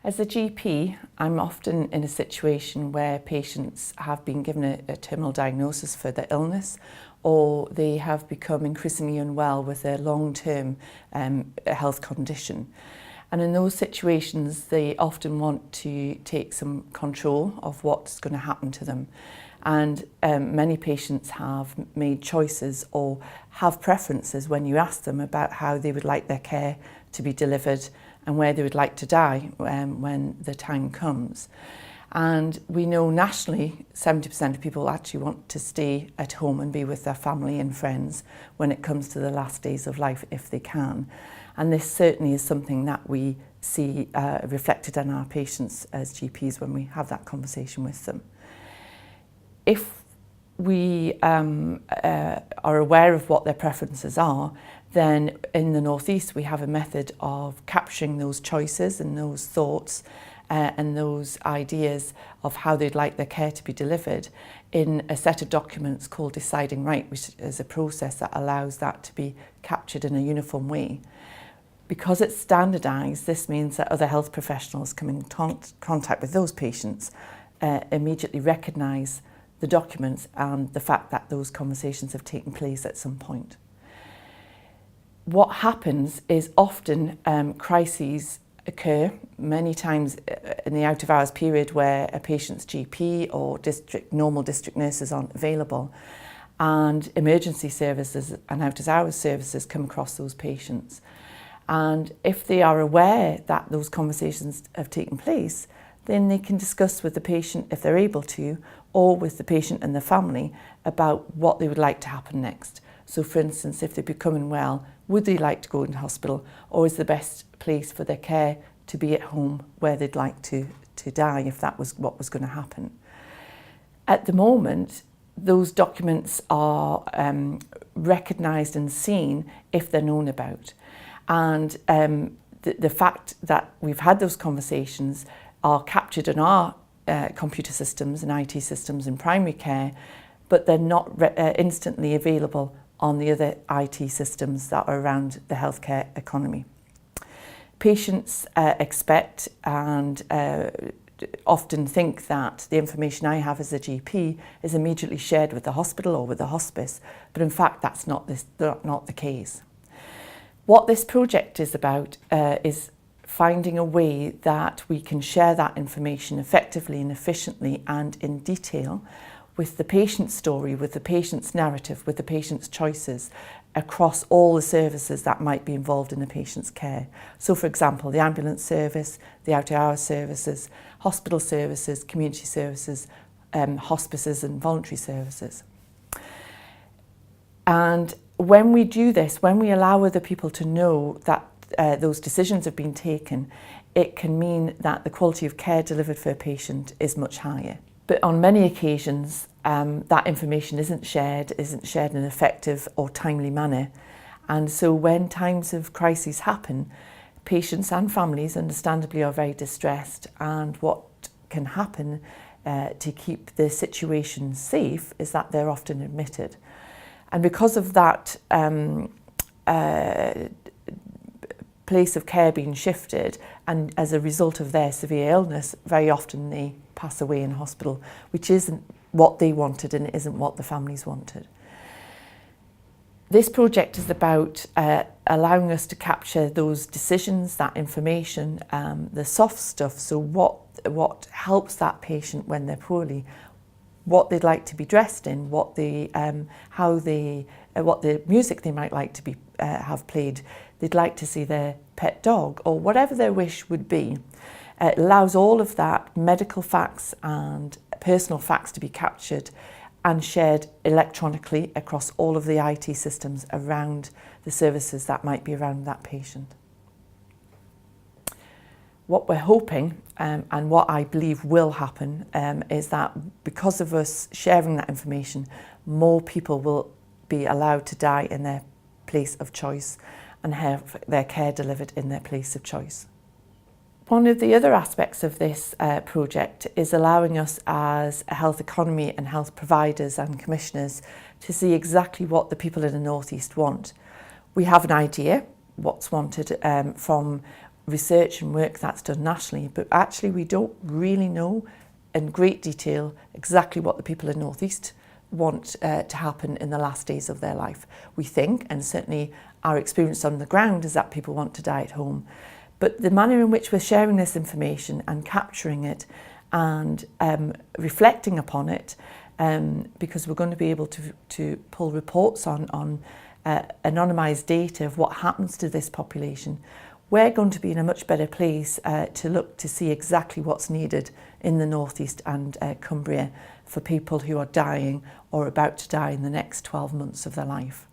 As a GP, I'm often in a situation where patients have been given a terminal diagnosis for their illness, or they have become increasingly unwell with a long-term health condition. And in those situations, they often want to take some control of what's going to happen to them. And many patients have made choices or have preferences when you ask them about how they would like their care to be delivered and where they would like to die when the time comes. And we know nationally 70% of people actually want to stay at home and be with their family and friends when it comes to the last days of life if they can. And this certainly is something that we see reflected in our patients as GPs when we have that conversation with them. If we are aware of what their preferences are, then in the North East we have a method of capturing those choices and those thoughts and those ideas of how they'd like their care to be delivered in a set of documents called Deciding Right, which is a process that allows that to be captured in a uniform way. Because it's standardised, this means that other health professionals come in contact with those patients immediately recognise the documents and the fact that those conversations have taken place at some point. What happens is often crises occur many times in the out of hours period where a patient's GP or normal district nurses aren't available, and emergency services and out of hours services come across those patients. And if they are aware that those conversations have taken place, then they can discuss with the patient, if they're able to, or with the patient and the family about what they would like to happen next. So for instance, if they're becoming well, would they like to go into hospital, or is the best place for their care to be at home where they'd like to die if that was what was going to happen? At the moment, those documents are recognised and seen if they're known about. And the fact that we've had those conversations are captured in our computer systems and IT systems in primary care, but they're not instantly available on the other IT systems that are around the healthcare economy. Patients expect and often think that the information I have as a GP is immediately shared with the hospital or with the hospice, but in fact that's not the case. What this project is about is finding a way that we can share that information effectively and efficiently and in detail with the patient's story, with the patient's narrative, with the patient's choices across all the services that might be involved in the patient's care. So for example, the ambulance service, the out-of-hours services, hospital services, community services, hospices and voluntary services. And when we do this, when we allow other people to know that those decisions have been taken, it can mean that the quality of care delivered for a patient is much higher. But on many occasions, that information isn't shared in an effective or timely manner. And so when times of crises happen, patients and families understandably are very distressed, and what can happen to keep the situation safe is that they're often admitted. And because of that place of care being shifted, and as a result of their severe illness, very often they pass away in hospital, which isn't what they wanted and isn't what the families wanted. This project is about allowing us to capture those decisions, that information, the soft stuff, so what helps that patient when they're poorly, what they'd like to be dressed in, what the music they might like to be have played, they'd like to see their pet dog, or whatever their wish would be. It allows all of that medical facts and personal facts to be captured and shared electronically across all of the IT systems around the services that might be around that patient. What we're hoping, and what I believe will happen, is that because of us sharing that information, more people will be allowed to die in their place of choice and have their care delivered in their place of choice. One of the other aspects of this project is allowing us as a health economy and health providers and commissioners to see exactly what the people in the North East want. We have an idea what's wanted from research and work that's done nationally, but actually we don't really know in great detail exactly what the people in North East want to happen in the last days of their life. We think, and certainly our experience on the ground is that people want to die at home. But the manner in which we're sharing this information and capturing it and reflecting upon it, because we're going to be able to pull reports on anonymised data of what happens to this population, we're going to be in a much better place to look to see exactly what's needed in the North East and Cumbria for people who are dying or about to die in the next 12 months of their life.